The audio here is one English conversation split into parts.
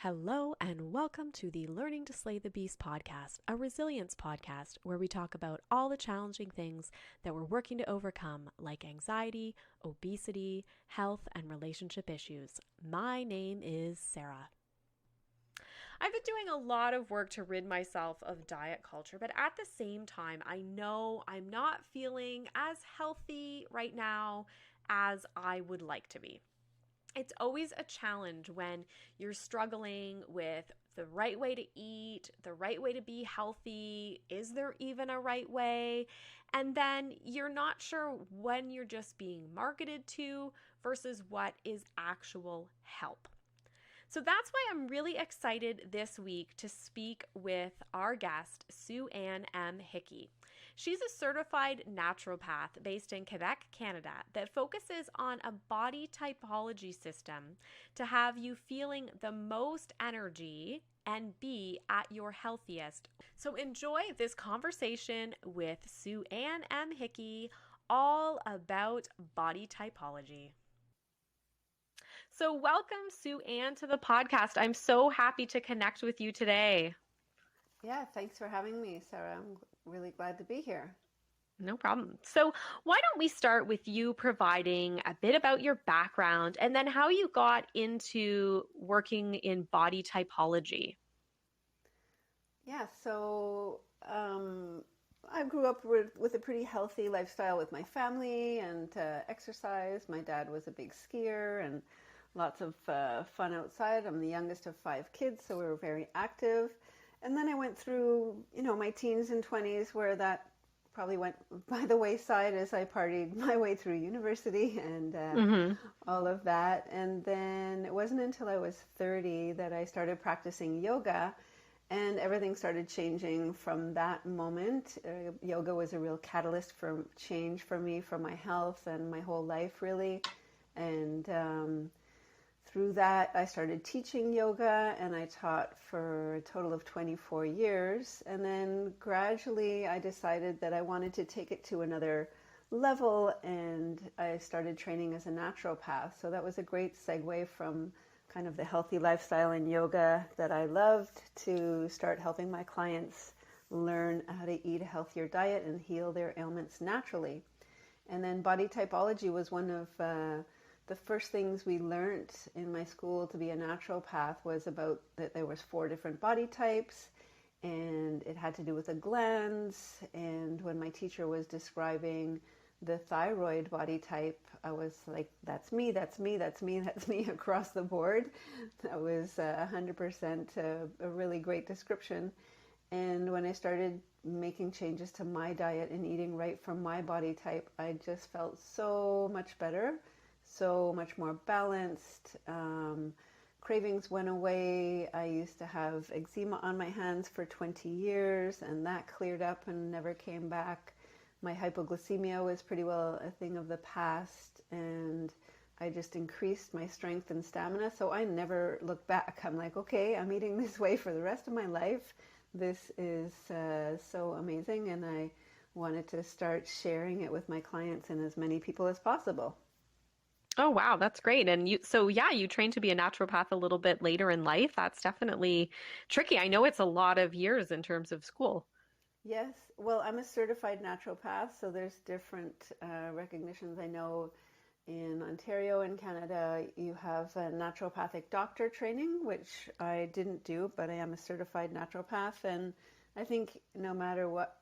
Hello, and welcome to the Learning to Slay the Beast podcast, a resilience podcast where we talk about all the challenging things that we're working to overcome, like anxiety, obesity, health, and relationship issues. My name is Sarah. I've been doing a lot of work to rid myself of diet culture, but at the same time, I know I'm not feeling as healthy right now as I would like to be. It's always a challenge when you're struggling with the right way to eat, the right way to be healthy. Is there even a right way? And then you're not sure when you're just being marketed to versus what is actual help. So that's why I'm really excited this week to speak with our guest, Sue Ann M. Hickey. She's a certified naturopath based in Quebec, Canada, that focuses on a body typology system to have you feeling the most energy and be at your healthiest. So enjoy this conversation with Sue Ann M. Hickey, all about body typology. So welcome, Sue Ann, to the podcast. I'm so happy to connect with you today. Yeah, thanks for having me, Sarah. I'm really glad to be here. No problem. So why don't we start with you providing a bit about your background and then how you got into working in body typology? Yeah, so I grew up with a pretty healthy lifestyle with my family and exercise. My dad was a big skier and lots of fun outside. I'm the youngest of 5 kids, so we were very active. And then I went through, my teens and 20s where that probably went by the wayside as I partied my way through university and all of that. And then it wasn't until I was 30 that I started practicing yoga, and everything started changing from that moment. Yoga was a real catalyst for change for me, for my health and my whole life, really. And through that, I started teaching yoga, and I taught for a total of 24 years. And then gradually, I decided that I wanted to take it to another level, and I started training as a naturopath. So that was a great segue from kind of the healthy lifestyle and yoga that I loved to start helping my clients learn how to eat a healthier diet and heal their ailments naturally. And then body typology was one of the first things we learned in my school to be a naturopath. Was about that there was 4 different body types, and it had to do with the glands. And when my teacher was describing the thyroid body type, I was like, that's me, that's me, that's me, that's me across the board. That was 100% a really great description. And when I started making changes to my diet and eating right from my body type, I just felt so much better, so much more balanced. Cravings went away. I used to have eczema on my hands for 20 years, and that cleared up and never came back. My hypoglycemia was pretty well a thing of the past, and I just increased my strength and stamina. So I never looked back. I'm like, okay, I'm eating this way for the rest of my life. This is so amazing, and I wanted to start sharing it with my clients and as many people as possible. Oh, wow, that's great. And you trained to be a naturopath a little bit later in life. That's definitely tricky. I know it's a lot of years in terms of school. Yes, well, I'm a certified naturopath, so there's different recognitions. I know in Ontario and Canada, you have a naturopathic doctor training, which I didn't do, but I am a certified naturopath. And I think no matter what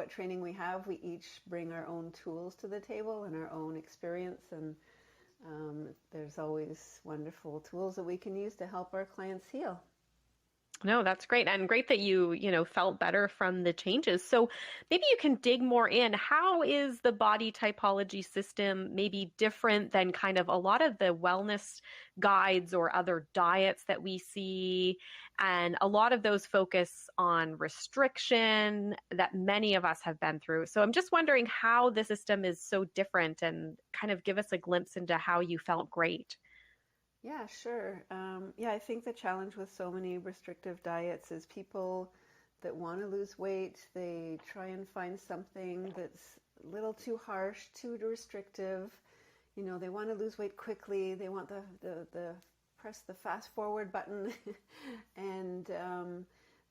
training we have, we each bring our own tools to the table and our own experience. And there's always wonderful tools that we can use to help our clients heal. No, that's great. And great that you felt better from the changes. So maybe you can dig more in. How is the body typology system maybe different than kind of a lot of the wellness guides or other diets that we see? And a lot of those focus on restriction that many of us have been through. So I'm just wondering how the system is so different and kind of give us a glimpse into how you felt great. Yeah, sure. I think the challenge with so many restrictive diets is people that want to lose weight, they try and find something that's a little too harsh, too restrictive. They want to lose weight quickly. They want the press the fast forward button and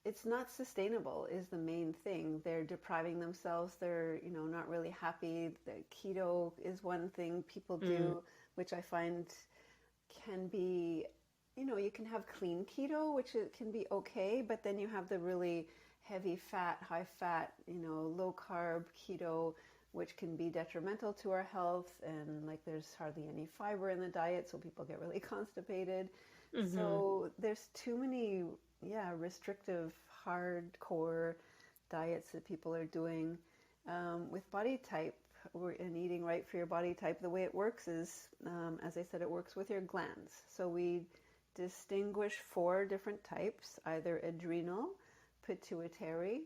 it's not sustainable is the main thing. They're depriving themselves. They're, not really happy. The keto is one thing people do, which I find can be, you can have clean keto, which it can be okay, but then you have the really heavy fat, high fat, low carb keto, which can be detrimental to our health. And like there's hardly any fiber in the diet, so people get really constipated. So there's too many, restrictive, hardcore diets that people are doing. With body type and eating right for your body type, the way it works is, as I said, it works with your glands. So we distinguish 4 different types, either adrenal, pituitary,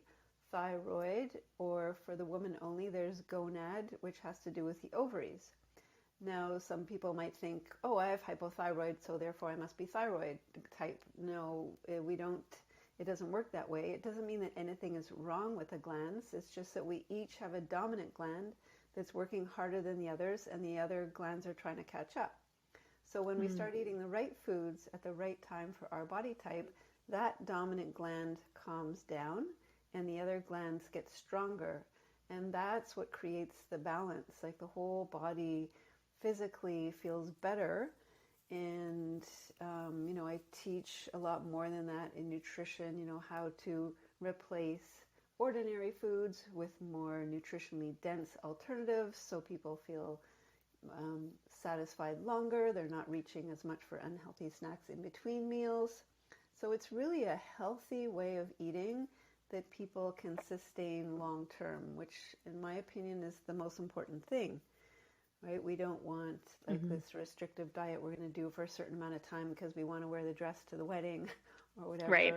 thyroid, or for the woman only, there's gonad, which has to do with the ovaries. Now, some people might think, oh, I have hypothyroid, so therefore I must be thyroid type. No, we don't. It doesn't work that way. It doesn't mean that anything is wrong with the glands. It's just that we each have a dominant gland that's working harder than the others, and the other glands are trying to catch up. So when we start eating the right foods at the right time for our body type, that dominant gland calms down, and the other glands get stronger. And that's what creates the balance. Like the whole body physically feels better. And, I teach a lot more than that in nutrition, how to replace ordinary foods with more nutritionally dense alternatives so people feel satisfied longer. They're not reaching as much for unhealthy snacks in between meals. So it's really a healthy way of eating that people can sustain long term, which in my opinion is the most important thing. Right? We don't want like this restrictive diet we're going to do for a certain amount of time because we want to wear the dress to the wedding or whatever. Right.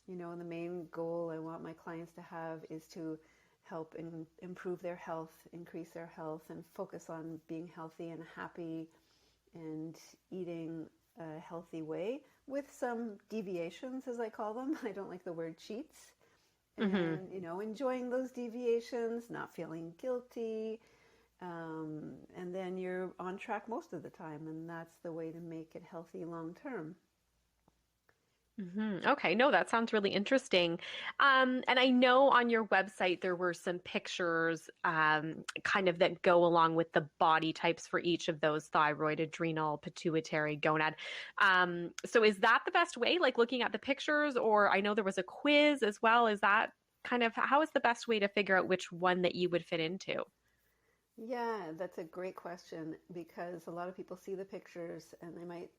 And the main goal I want my clients to have is to help improve their health, increase their health, and focus on being healthy and happy and eating a healthy way with some deviations, as I call them. I don't like the word cheats. And, enjoying those deviations, not feeling guilty. And then you're on track most of the time, and that's the way to make it healthy long term. Okay, no, that sounds really interesting. And I know on your website there were some pictures kind of that go along with the body types for each of those: thyroid, adrenal, pituitary, gonad. So is that the best way, like looking at the pictures? Or I know there was a quiz as well. Is that kind of, how is the best way to figure out which one that you would fit into? Yeah, that's a great question, because a lot of people see the pictures and they might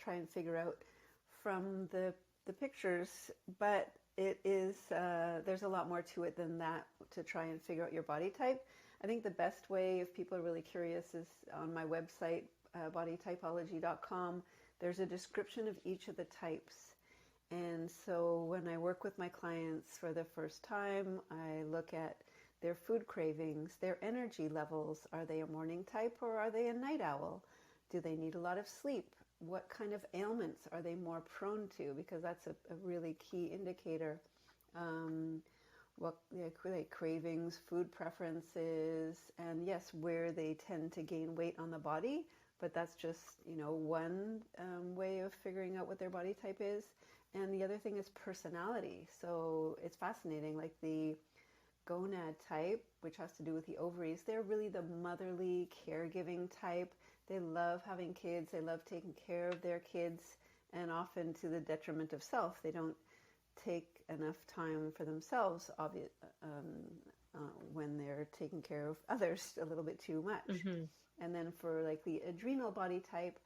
try and figure out from the pictures, but it is there's a lot more to it than that to try and figure out your body type. I think the best way, if people are really curious, is on my website, bodytypology.com. There's a description of each of the types. And so when I work with my clients for the first time, I look at their food cravings, their energy levels. Are they a morning type or are they a night owl? Do they need a lot of sleep? What kind of ailments are they more prone to? Because that's a really key indicator. What cravings, food preferences, and yes, where they tend to gain weight on the body. But that's just, one way of figuring out what their body type is. And the other thing is personality. So it's fascinating, like the gonad type, which has to do with the ovaries, they're really the motherly, caregiving type. They love having kids. They love taking care of their kids, and often to the detriment of self. They don't take enough time for themselves, when they're taking care of others a little bit too much. And then for like the adrenal body type,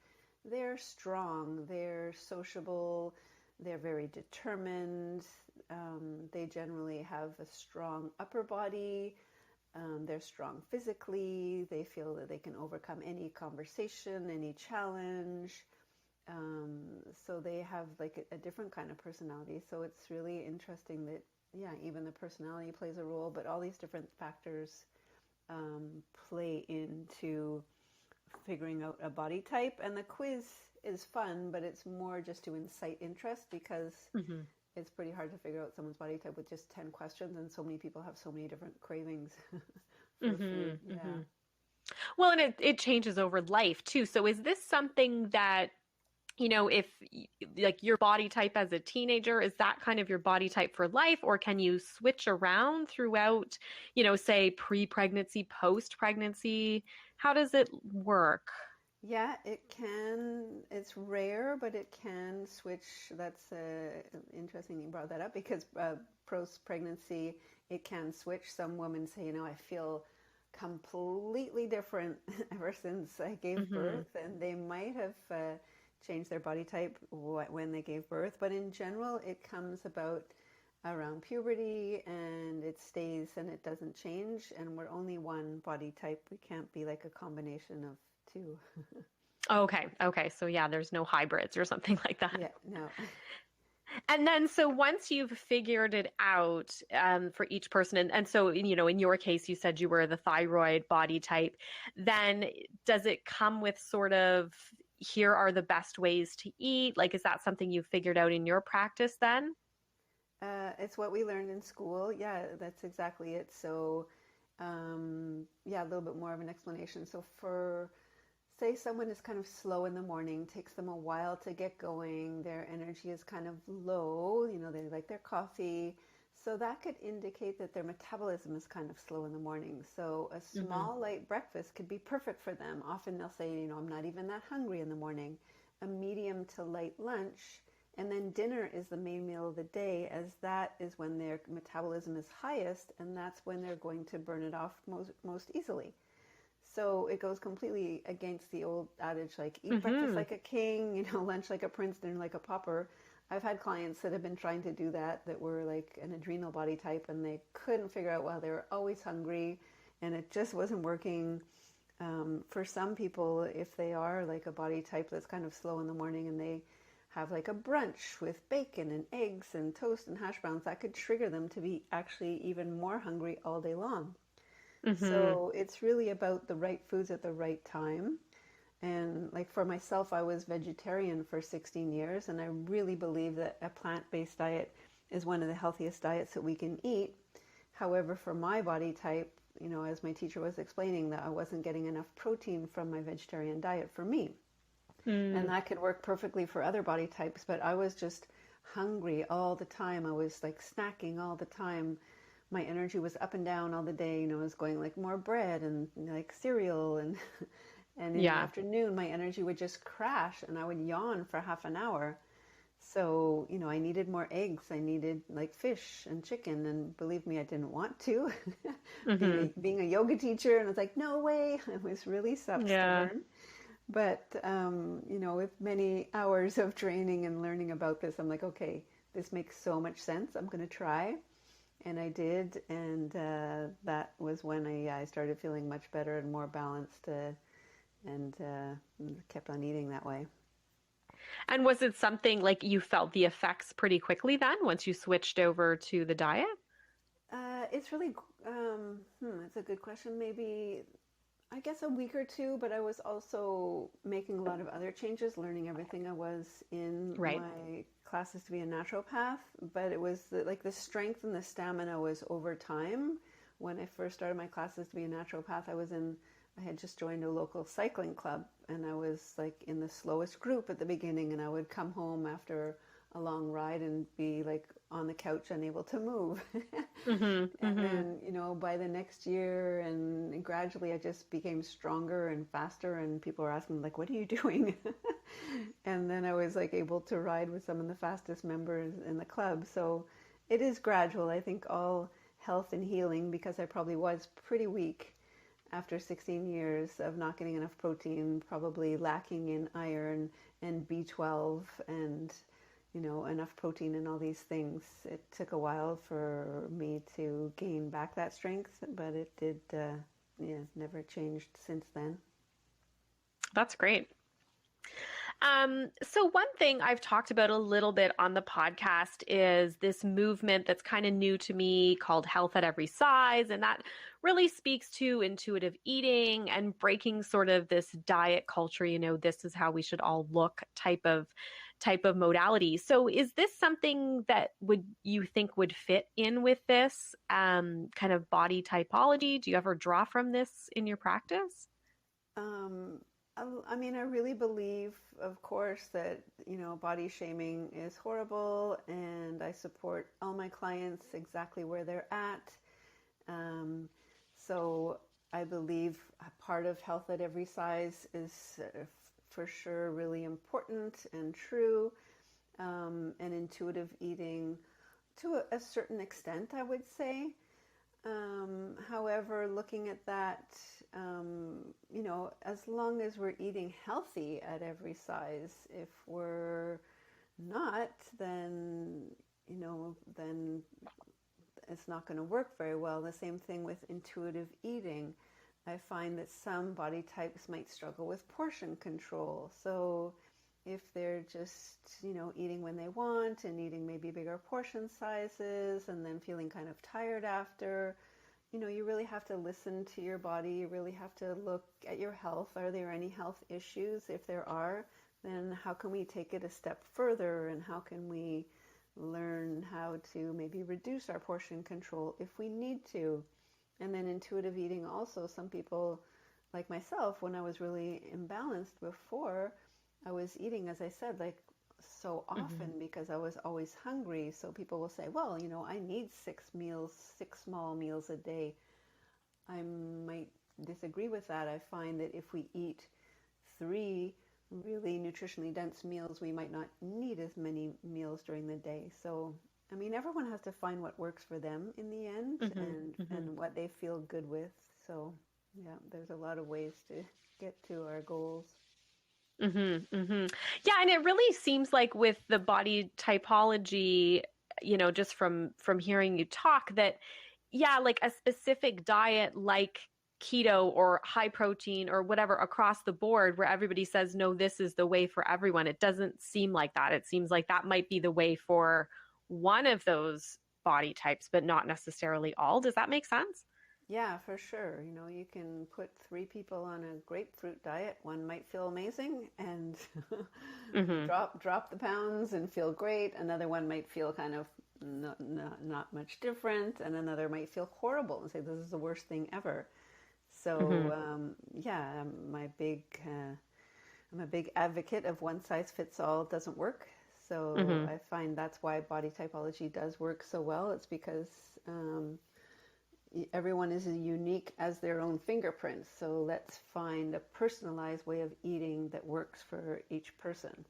they're strong, they're sociable, they're very determined. They generally have a strong upper body. They're strong physically. They feel that they can overcome any conversation, any challenge. So they have like a different kind of personality. So it's really interesting that, even the personality plays a role, but all these different factors play into figuring out a body type. And the quiz is fun, but it's more just to incite interest, because it's pretty hard to figure out someone's body type with just 10 questions, and so many people have so many different cravings for food. Well, and it changes over life too. So is this something that if like your body type as a teenager, is that kind of your body type for life, or can you switch around throughout, say pre-pregnancy, post-pregnancy? How does it work? Yeah, it can. It's rare, but it can switch. That's interesting you brought that up because post-pregnancy, it can switch. Some women say, I feel completely different ever since I gave Hmm. birth, and they might have changed their body type when they gave birth. But in general, it comes about around puberty and it stays and it doesn't change. And we're only one body type. We can't be like a combination of two. Okay. Okay. So yeah, there's no hybrids or something like that. Yeah, no. And then, so once you've figured it out for each person, and so, in your case, you said you were the thyroid body type, then does it come with sort of, here are the best ways to eat? Like, is that something you figured out in your practice then? It's what we learned in school. Yeah, that's exactly it. So, yeah, a little bit more of an explanation. So, for say someone is kind of slow in the morning, takes them a while to get going, their energy is kind of low, they like their coffee. So that could indicate that their metabolism is kind of slow in the morning. So a Hmm. small light breakfast could be perfect for them. Often they'll say, I'm not even that hungry in the morning. A medium to light lunch, and then dinner is the main meal of the day, as that is when their metabolism is highest, and that's when they're going to burn it off most easily. So it goes completely against the old adage, like eat breakfast Hmm. like a king, lunch like a prince, dinner like a pauper. I've had clients that have been trying to do that were like an adrenal body type, and they couldn't figure out why they were always hungry, and it just wasn't working. For some people, if they are like a body type that's kind of slow in the morning and they have like a brunch with bacon and eggs and toast and hash browns, that could trigger them to be actually even more hungry all day long. Hmm. So it's really about the right foods at the right time. And like for myself, I was vegetarian for 16 years, and I really believe that a plant-based diet is one of the healthiest diets that we can eat. However, for my body type, as my teacher was explaining, that I wasn't getting enough protein from my vegetarian diet for me. And Mm. that could work perfectly for other body types, but I was just hungry all the time. I was like snacking all the time. My energy was up and down all the day. I was going like more bread and like cereal and and in the Yeah. afternoon my energy would just crash and I would yawn for half an hour. So, I needed more eggs. I needed like fish and chicken, and believe me, I didn't want to. Hmm. Being a yoga teacher, and I was like, no way. I was really Yeah. stubborn. But, with many hours of training and learning about this, I'm like, okay, this makes so much sense. I'm going to try. And I did. And that was when I started feeling much better and more balanced and kept on eating that way. And was it something like you felt the effects pretty quickly then once you switched over to the diet? It's really, it's a good question. Maybe I guess a week or two, but I was also making a lot of other changes, learning everything I was in Right. my classes to be a naturopath. But it was like the strength and the stamina was over time. When I first started my classes to be a naturopath, I had just joined a local cycling club, and I was like in the slowest group at the beginning, and I would come home after a long ride and be like on the couch unable to move. Hmm. And Hmm. then, by the next year and gradually I just became stronger and faster and people were asking like, what are you doing? And then I was like able to ride with some of the fastest members in the club. So it is gradual. I think all health and healing, because I probably was pretty weak after 16 years of not getting enough protein, probably lacking in iron and B12 and enough protein and all these things. It took a while for me to gain back that strength, but it did, yeah, never changed since then. That's great. So one thing I've talked about a little bit on the podcast is this movement that's kind of new to me called health at every size. And that really speaks to intuitive eating and breaking sort of this diet culture, this is how we should all look type of modality. So is this something that would you think would fit in with this kind of body typology? Do you ever draw from this in your practice? Um, I mean, I really believe, of course, that, body shaming is horrible, and I support all my clients exactly where they're at. Um, so I believe a part of health at every size is for sure really important and true, and intuitive eating to a certain extent, I would say. However, looking at that, as long as we're eating healthy at every size, if we're not, then it's not going to work very well. The same thing with intuitive eating. I find that some body types might struggle with portion control. So if they're just, eating when they want and eating maybe bigger portion sizes and then feeling kind of tired after, you really have to listen to your body. You really have to look at your health. Are there any health issues? If there are, then how can we take it a step further, and how can we learn how to maybe reduce our portion control if we need to? And then intuitive eating also, some people like myself, when I was really imbalanced before, I was eating, as I said, like so often because I was always hungry. So people will say, well, I need 6 small meals a day. I might disagree with that. I find that if we eat 3 really nutritionally dense meals, we might not need as many meals during the day. So, I mean, everyone has to find what works for them in the end, and what they feel good with. So, yeah, there's a lot of ways to get to our goals. Yeah, and it really seems like with the body typology, just from hearing you talk, that yeah, like a specific diet like keto or high protein or whatever across the board where everybody says, no, this is the way for everyone. It doesn't seem like that. It seems like that might be the way for one of those body types, but not necessarily all. Does that make sense? Yeah, for sure. You can put 3 people on a grapefruit diet. One might feel amazing and Hmm. drop the pounds and feel great. Another one might feel kind of not much different, and another might feel horrible and say this is the worst thing ever. So Hmm. yeah, I'm a big advocate of one size fits all doesn't work. So Hmm. I find that's why body typology does work so well. It's because everyone is as unique as their own fingerprints. So let's find a personalized way of eating that works for each person.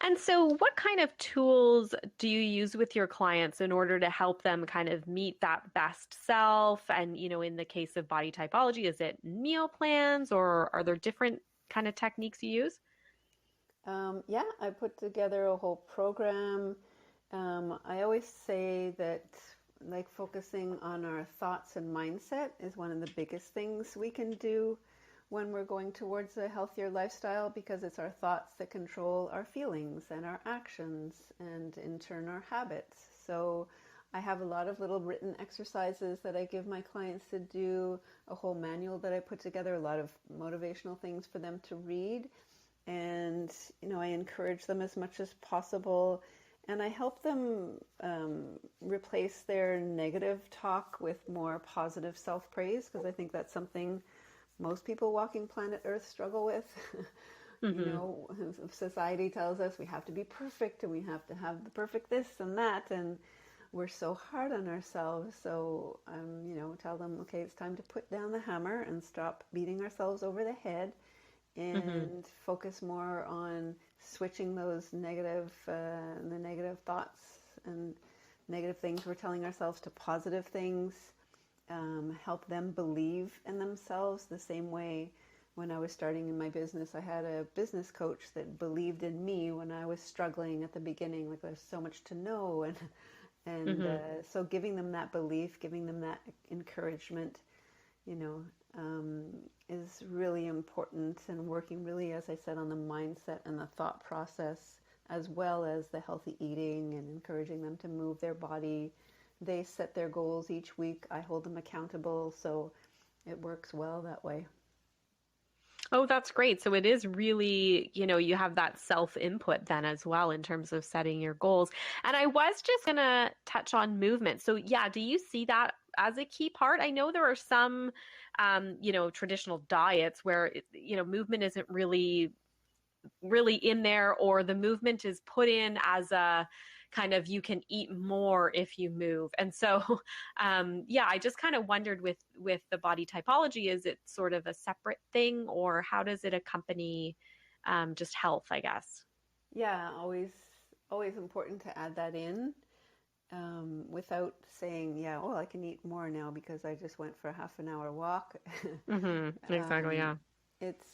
And so, what kind of tools do you use with your clients in order to help them kind of meet that best self? And, in the case of body typology, is it meal plans or are there different kind of techniques you use? Yeah, I put together a whole program. I always say that, like, focusing on our thoughts and mindset is one of the biggest things we can do when we're going towards a healthier lifestyle, because it's our thoughts that control our feelings and our actions and in turn our habits. So I have a lot of little written exercises that I give my clients to do, a whole manual that I put together, a lot of motivational things for them to read. And, I encourage them as much as possible. And I help them replace their negative talk with more positive self-praise, because I think that's something most people walking planet Earth struggle with. Hmm. Society tells us we have to be perfect and we have to have the perfect this and that, and we're so hard on ourselves. So tell them, okay, it's time to put down the hammer and stop beating ourselves over the head, Hmm. and focus more on switching those the negative thoughts and negative things we're telling ourselves to positive things. Help them believe in themselves the same way. When I was starting in my business, I had a business coach that believed in me when I was struggling at the beginning. Like, there's so much to know, and Hmm. so giving them that belief, giving them that encouragement, you know, um, is really important, and working really, as I said, on the mindset and the thought process, as well as the healthy eating and encouraging them to move their body. They set their goals each week. I hold them accountable, so it works well that way. Oh, that's great. So it is really, you have that self input then as well in terms of setting your goals. And I was just going to touch on movement. So, yeah, do you see that as a key part? I know there are some, traditional diets where, movement isn't really in there, or the movement is put in as a kind of, you can eat more if you move. And so, I just kind of wondered with the body typology, is it sort of a separate thing, or how does it accompany just health, I guess? Yeah, always important to add that in, without saying, yeah, oh, I can eat more now because I just went for a half an hour walk. Exactly. um, Yeah. it's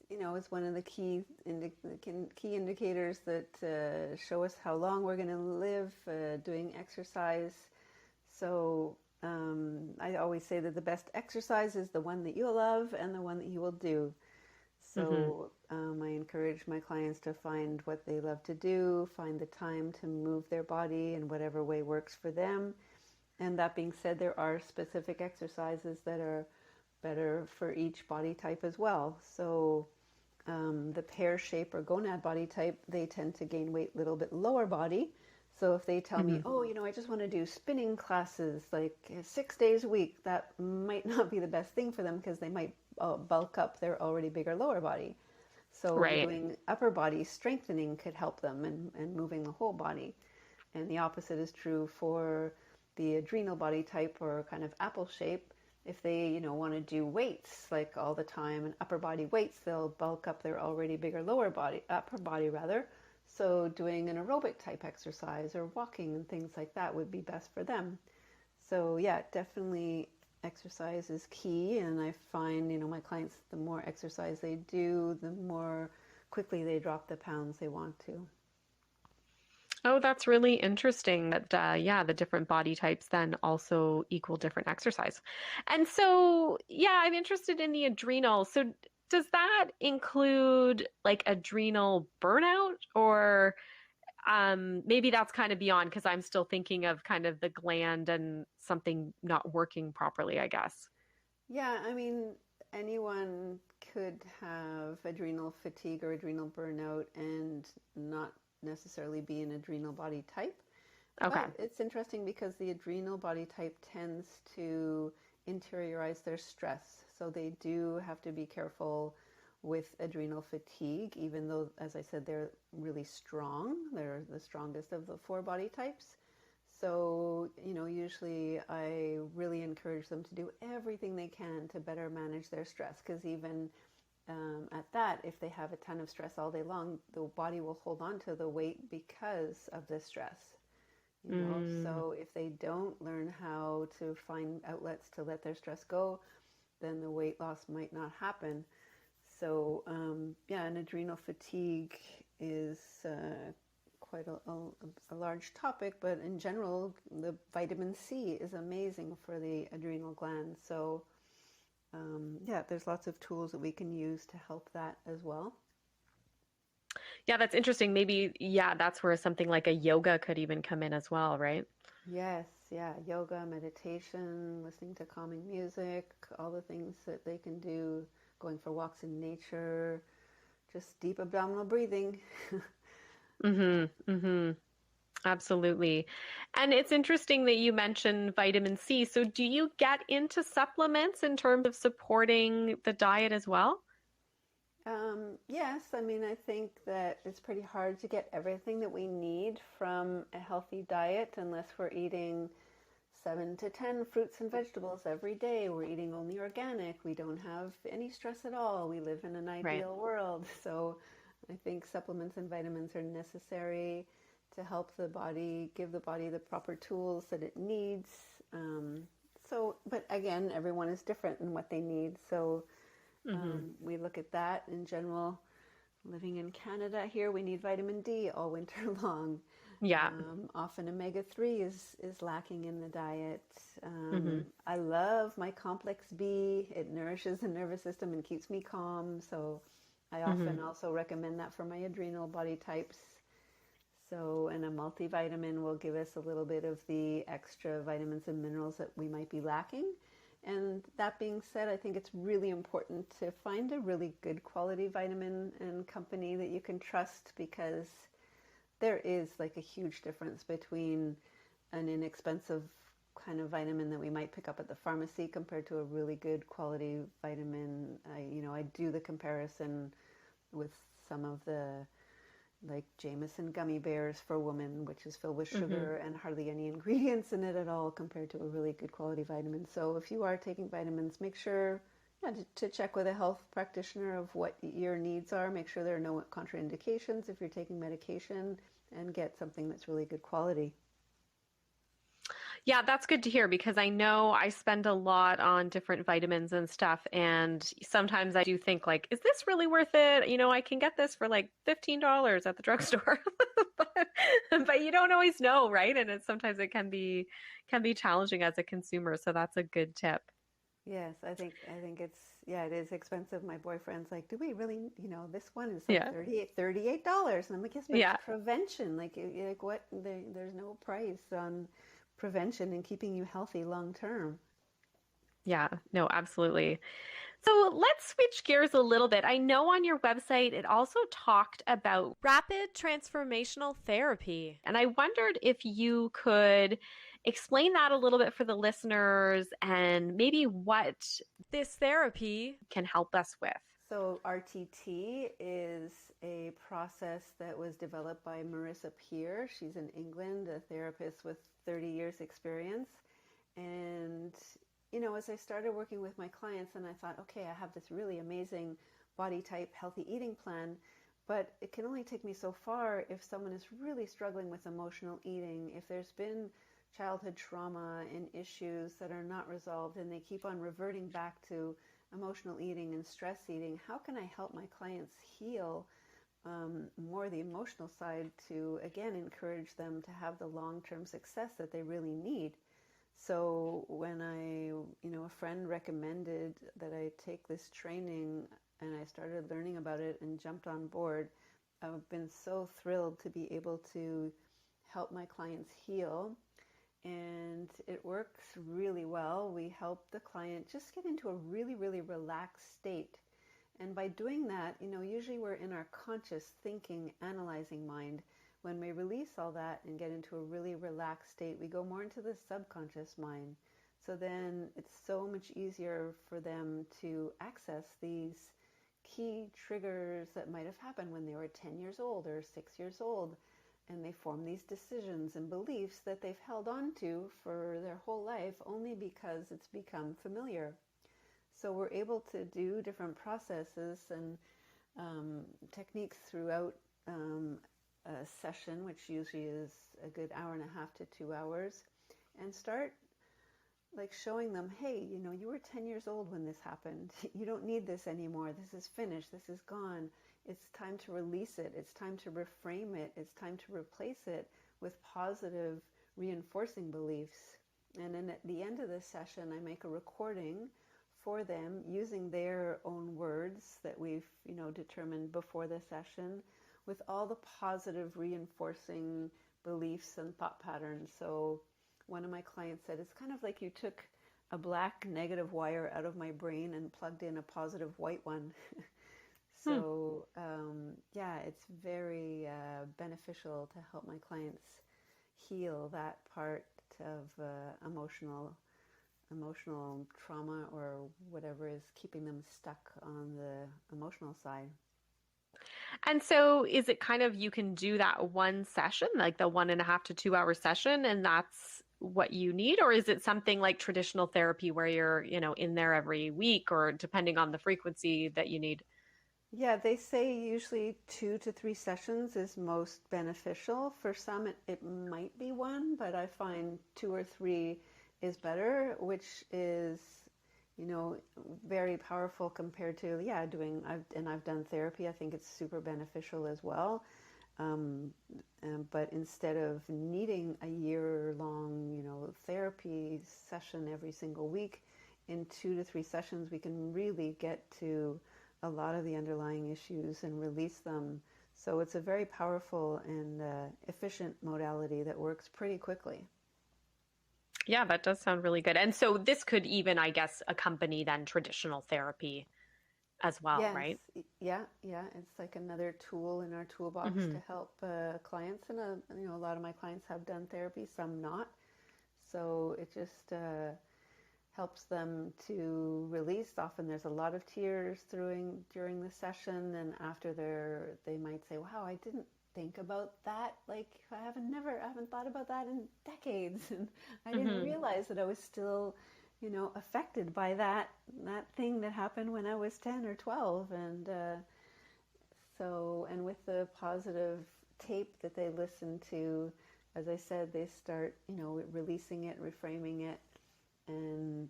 it's one of the key indicators that show us how long we're going to live, doing exercise. So I always say that the best exercise is the one that you love and the one that you will do. Mm-hmm. So I encourage my clients to find what they love to do, find the time to move their body in whatever way works for them. And that being said, there are specific exercises that are better for each body type as well. So the pear shape or gonad body type, they tend to gain weight a little bit lower body. So if they tell me, Mm-hmm. oh, I just want to do spinning classes like 6 days a week, that might not be the best thing for them because they might bulk up their already bigger lower body. So Right. doing upper body strengthening could help them, and moving the whole body. And the opposite is true for the adrenal body type, or kind of apple shape. If they, want to do weights like all the time, and upper body weights, they'll bulk up their already bigger upper body rather. So doing an aerobic type exercise or walking and things like that would be best for them. So yeah, definitely exercise is key. And I find, my clients, the more exercise they do, the more quickly they drop the pounds they want to. Oh, that's really interesting that, the different body types then also equal different exercise. And so, I'm interested in the adrenal. So, does that include like adrenal burnout, or maybe that's kind of beyond, because I'm still thinking of kind of the gland and something not working properly, I guess. Yeah, I mean, anyone could have adrenal fatigue or adrenal burnout and not necessarily be an adrenal body type. Okay. But it's interesting because the adrenal body type tends to interiorize their stress. So they do have to be careful with adrenal fatigue, even though, as I said, they're really strong. They're the strongest of the four body types. So, usually I really encourage them to do everything they can to better manage their stress, because even at that, if they have a ton of stress all day long, the body will hold on to the weight because of the stress. Mm, So if they don't learn how to find outlets to let their stress go, then the weight loss might not happen. So and adrenal fatigue is quite a large topic, but in general, the vitamin C is amazing for the adrenal gland. So there's lots of tools that we can use to help that as well. yeah, that's interesting. Maybe, that's where something like a yoga could even come in as well, right? Yes, yeah, yoga, meditation, listening to calming music, all the things that they can do, going for walks in nature, just deep abdominal breathing. Mm-hmm. Mm-hmm. Absolutely. And it's interesting that you mentioned vitamin C. So do you get into supplements in terms of supporting the diet as well? Yes, I mean, I think that it's pretty hard to get everything that we need from a healthy diet unless we're eating 7 to 10 fruits and vegetables every day. We're eating only organic. We don't have any stress at all. We live in an Right. ideal world. So I think supplements and vitamins are necessary to help the body, give the body the proper tools that it needs. But again, everyone is different in what they need. So Mm-hmm. we look at that in general. Living in Canada here, we need vitamin D all winter long. Yeah. Often omega-3 is lacking in the diet. Mm-hmm. I love my complex B. It nourishes the nervous system and keeps me calm. So I Mm-hmm. often also recommend that for my adrenal body types. So, and a multivitamin will give us a little bit of the extra vitamins and minerals that we might be lacking. And that being said, I think it's really important to find a really good quality vitamin and company that you can trust, because there is like a huge difference between an inexpensive kind of vitamin that we might pick up at the pharmacy compared to a really good quality vitamin. I do the comparison with some of the like Jameson gummy bears for women, which is filled with sugar and hardly any ingredients in it at all compared to a really good quality vitamin. So if you are taking vitamins, make sure to check with a health practitioner of what your needs are. Make sure there are no contraindications if you're taking medication, and get something that's really good quality. Yeah, that's good to hear because I know I spend a lot on different vitamins and stuff, and sometimes I do think like, is this really worth it? I can get this for like $15 at the drugstore, but you don't always know, right? And sometimes it can be challenging as a consumer. So that's a good tip. Yes, I think it is expensive. My boyfriend's like, do we really, this one is like Yeah. $38. And I'm like, yes, but it's Yeah. prevention. Like what? There's no price on prevention and keeping you healthy long term. Yeah. No, absolutely. So let's switch gears a little bit. I know on your website it also talked about rapid transformational therapy. And I wondered if you could explain that a little bit for the listeners and maybe what this therapy can help us with. So RTT is a process that was developed by Marissa Peer. She's in England, a therapist with 30 years experience. And, as I started working with my clients, and I thought, okay, I have this really amazing body type, healthy eating plan, but it can only take me so far if someone is really struggling with emotional eating, if there's been childhood trauma and issues that are not resolved and they keep on reverting back to emotional eating and stress eating. How can I help my clients heal more the emotional side to, again, encourage them to have the long-term success that they really need? So when a friend recommended that I take this training and I started learning about it and jumped on board, I've been so thrilled to be able to help my clients heal. And it works really well. We help the client just get into a really, really relaxed state. And by doing that, usually we're in our conscious thinking, analyzing mind. When we release all that and get into a really relaxed state, we go more into the subconscious mind. So then it's so much easier for them to access these key triggers that might have happened when they were 10 years old or 6 years old. And they form these decisions and beliefs that they've held on to for their whole life only because it's become familiar. So we're able to do different processes and techniques throughout a session, which usually is a good hour and a half to 2 hours, and start like showing them, hey, you were 10 years old when this happened. You don't need this anymore. This is finished. This is gone. It's time to release it. It's time to reframe it. It's time to replace it with positive reinforcing beliefs. And then at the end of the session, I make a recording for them using their own words that we've, determined before the session, with all the positive reinforcing beliefs and thought patterns. So one of my clients said, it's kind of like you took a black negative wire out of my brain and plugged in a positive white one. So it's very beneficial to help my clients heal that part of emotional trauma or whatever is keeping them stuck on the emotional side. And so is it kind of you can do that one session, like the 1.5 to 2 hour session, and that's what you need? Or is it something like traditional therapy where you're, in there every week or depending on the frequency that you need? Yeah, they say usually 2 to 3 sessions is most beneficial. For some, it might be one, but I find 2 or 3 is better, which is, very powerful compared to, I've done therapy. I think it's super beneficial as well. But instead of needing a year-long, therapy session every single week, in 2 to 3 sessions, we can really get to a lot of the underlying issues and release them. So it's a very powerful and efficient modality that works pretty quickly. Yeah, that does sound really good. And so this could even, I guess, accompany then traditional therapy as well, Yes, right? yeah. It's like another tool in our toolbox Mm-hmm. to help clients. And a lot of my clients have done therapy, some not. So it just helps them to release. Often there's a lot of tears during the session, and after they might say, "Wow, I didn't think about that. Like I haven't thought about that in decades, and I didn't realize that I was still, affected by that thing that happened when I was 10 or 12." And and with the positive tape that they listen to, as I said, they start, releasing it, reframing it, and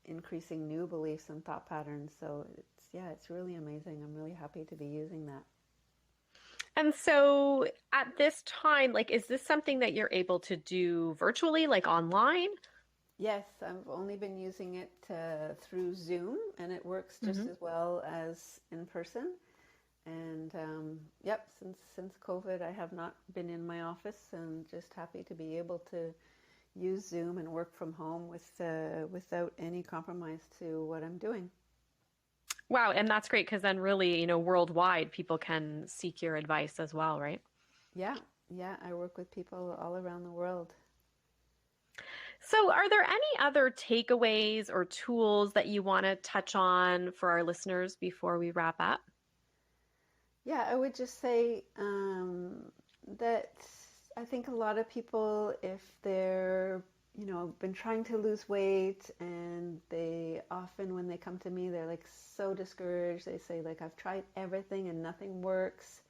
increasing new beliefs and thought patterns. So it's really amazing. I'm really happy to be using that. And so at this time, like, is this something that you're able to do virtually, like online? Yes, I've only been using it through Zoom, and it works just as well as in person. And yep, since COVID, I have not been in my office, and just happy to be able to use Zoom and work from home without any compromise to what I'm doing. Wow, and that's great because then really, worldwide, people can seek your advice as well, right? Yeah, yeah, I work with people all around the world. So, are there any other takeaways or tools that you want to touch on for our listeners before we wrap up? Yeah, I would just say that I think a lot of people, if they're, been trying to lose weight, and they often, when they come to me, they're like so discouraged. They say, like, I've tried everything and nothing works.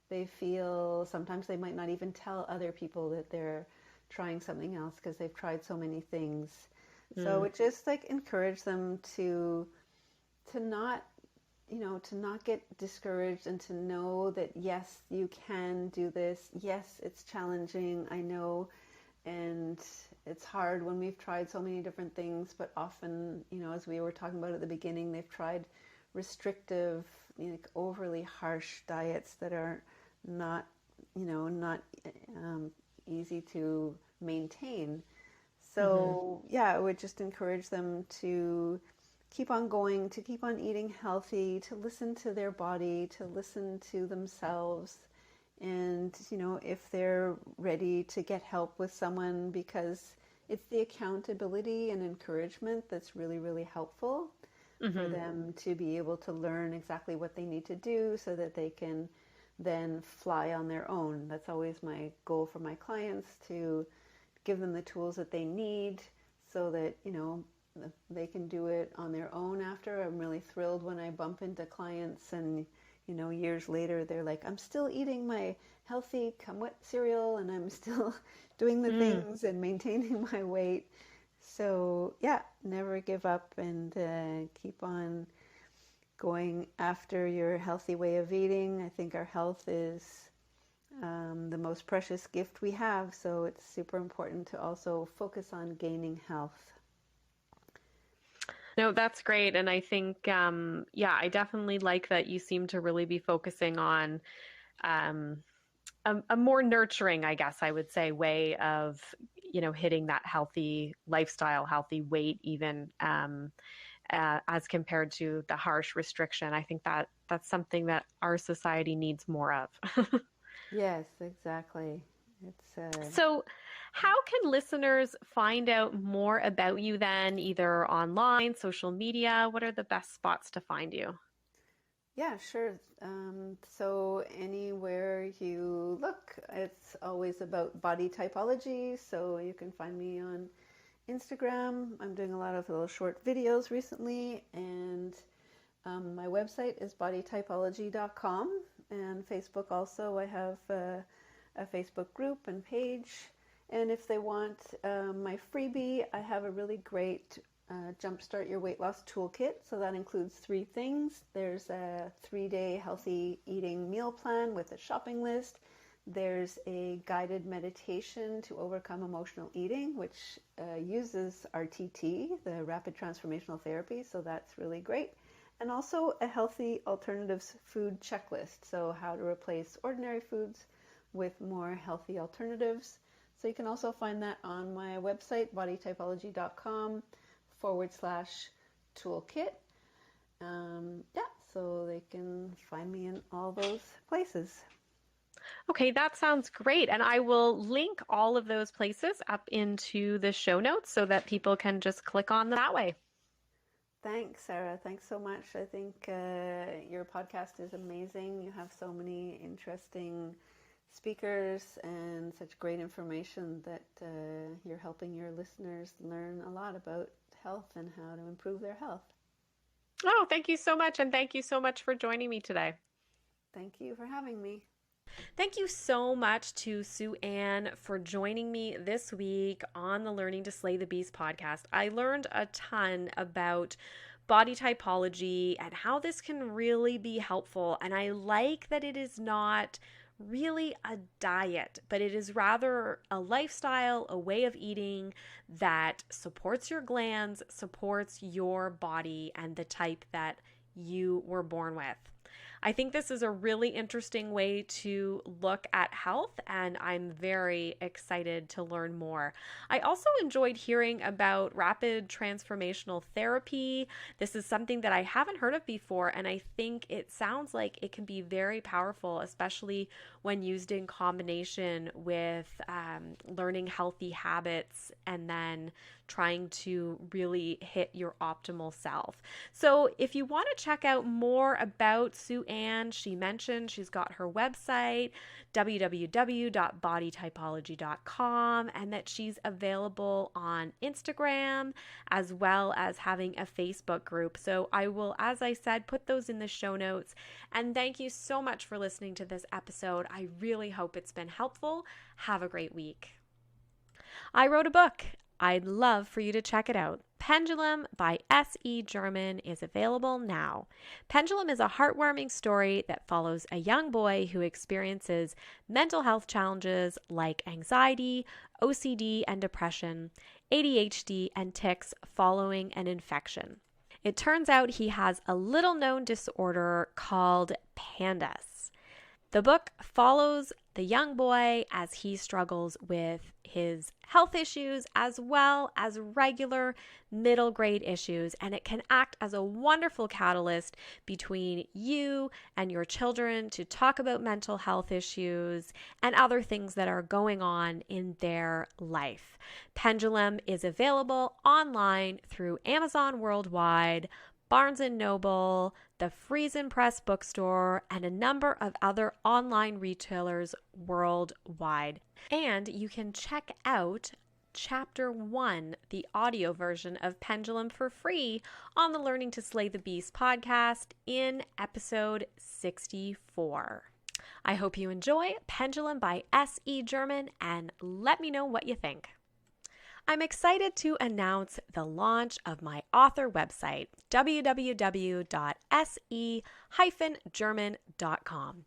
They feel sometimes they might not even tell other people that they're trying something else because they've tried so many things. So it just like encourage them to not to not get discouraged, and to know that yes, you can do this. Yes, it's challenging, I know, and it's hard when we've tried so many different things, but often, as we were talking about at the beginning, they've tried restrictive, overly harsh diets that are not, not easy to maintain. So yeah, I would just encourage them to keep on going, to keep on eating healthy, to listen to their body, to listen to themselves. And, if they're ready to get help with someone, because it's the accountability and encouragement that's really, really helpful for them to be able to learn exactly what they need to do so that they can then fly on their own. That's always my goal for my clients, to give them the tools that they need so that, they can do it on their own after. I'm really thrilled when I bump into clients and, years later, they're like, I'm still eating my healthy Come What cereal, and I'm still doing the things and maintaining my weight. So yeah, never give up, and keep on going after your healthy way of eating. I think our health is the most precious gift we have, so it's super important to also focus on gaining health. No, that's great. And I think, yeah, I definitely like that you seem to really be focusing on um, a more nurturing, I guess I would say, way of, hitting that healthy lifestyle, healthy weight, even as compared to the harsh restriction. I think that that's something that our society needs more of. Yes, exactly. It's So, how can listeners find out more about you then, either online, social media? What are the best spots to find you? yeah, sure. So anywhere you look, it's always about body typology. So you can find me on Instagram. I'm doing a lot of little short videos recently, and my website is bodytypology.com, and Facebook also. I have a Facebook group and page. And if they want my freebie, I have a really great Jumpstart Your Weight Loss Toolkit. So that includes 3 things. There's a 3-day healthy eating meal plan with a shopping list. There's a guided meditation to overcome emotional eating, which uses RTT, the Rapid Transformational Therapy. So that's really great. And also a healthy alternatives food checklist. So how to replace ordinary foods with more healthy alternatives. So you can also find that on my website, bodytypology.com/toolkit. Yeah, so they can find me in all those places. Okay, that sounds great. And I will link all of those places up into the show notes so that people can just click on them that way. Thanks, Sarah. Thanks so much. I think your podcast is amazing. You have so many interesting speakers and such great information that you're helping your listeners learn a lot about health and how to improve their health. Oh, thank you so much. And thank you so much for joining me today. Thank you for having me. Thank you so much to Sue Ann for joining me this week on the Learning to Slay the Beast podcast. I learned a ton about body typology and how this can really be helpful. And I like that it is not really a diet, but it is rather a lifestyle, a way of eating that supports your glands, supports your body and the type that you were born with. I think this is a really interesting way to look at health, and I'm very excited to learn more. I also enjoyed hearing about rapid transformational therapy. This is something that I haven't heard of before, and I think it sounds like it can be very powerful, especially when used in combination with learning healthy habits and then trying to really hit your optimal self. So if you want to check out more about Sue Ann, she mentioned she's got her website, www.bodytypology.com, and that she's available on Instagram as well as having a Facebook group. So I will, as I said, put those in the show notes. And thank you so much for listening to this episode. I really hope it's been helpful. Have a great week. I wrote a book. I'd love for you to check it out. Pendulum by S.E. German is available now. Pendulum is a heartwarming story that follows a young boy who experiences mental health challenges like anxiety, OCD and depression, ADHD and tics following an infection. It turns out he has a little-known disorder called PANDAS. The book follows the young boy as he struggles with his health issues as well as regular middle grade issues, and it can act as a wonderful catalyst between you and your children to talk about mental health issues and other things that are going on in their life. Pendulum is available online through Amazon worldwide, Barnes & Noble, the Friesen Press bookstore, and a number of other online retailers worldwide. And you can check out Chapter 1, the audio version of Pendulum, for free on the Learning to Slay the Beast podcast in episode 64. I hope you enjoy Pendulum by S.E. German, and let me know what you think. I'm excited to announce the launch of my author website, www.se-german.com.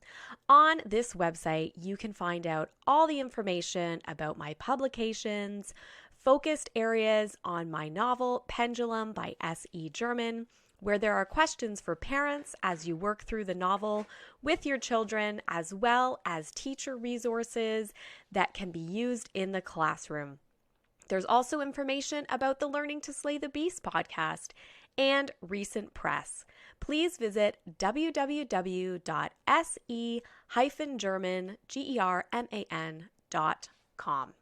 On this website, you can find out all the information about my publications, focused areas on my novel, Pendulum by S.E. German, where there are questions for parents as you work through the novel with your children, as well as teacher resources that can be used in the classroom. There's also information about the Learning to Slay the Beast podcast and recent press. Please visit www.se-german.com.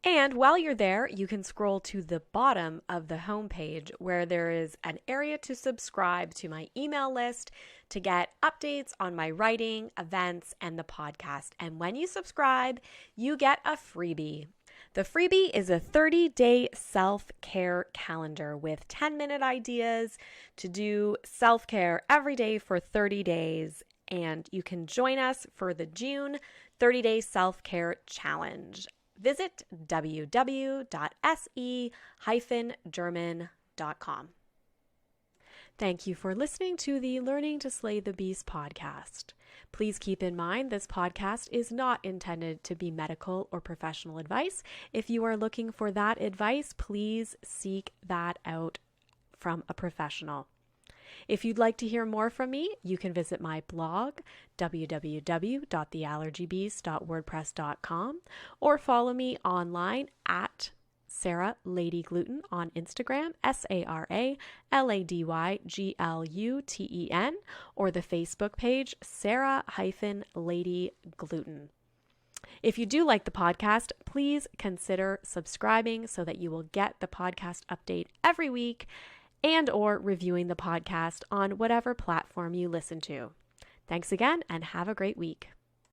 And while you're there, you can scroll to the bottom of the homepage where there is an area to subscribe to my email list to get updates on my writing, events, and the podcast. And when you subscribe, you get a freebie. The freebie is a 30-day self-care calendar with 10-minute ideas to do self-care every day for 30 days. And you can join us for the June 30-day self-care challenge. Visit www.se-german.com. Thank you for listening to the Learning to Slay the Beast podcast. Please keep in mind this podcast is not intended to be medical or professional advice. If you are looking for that advice, please seek that out from a professional. If you'd like to hear more from me, you can visit my blog, www.theallergybeast.wordpress.com, or follow me online at Sarah Lady Gluten on Instagram, SaraLadyGluten, or the Facebook page, Sarah-Lady Gluten. If you do like the podcast, please consider subscribing so that you will get the podcast update every week, and or reviewing the podcast on whatever platform you listen to. Thanks again and have a great week.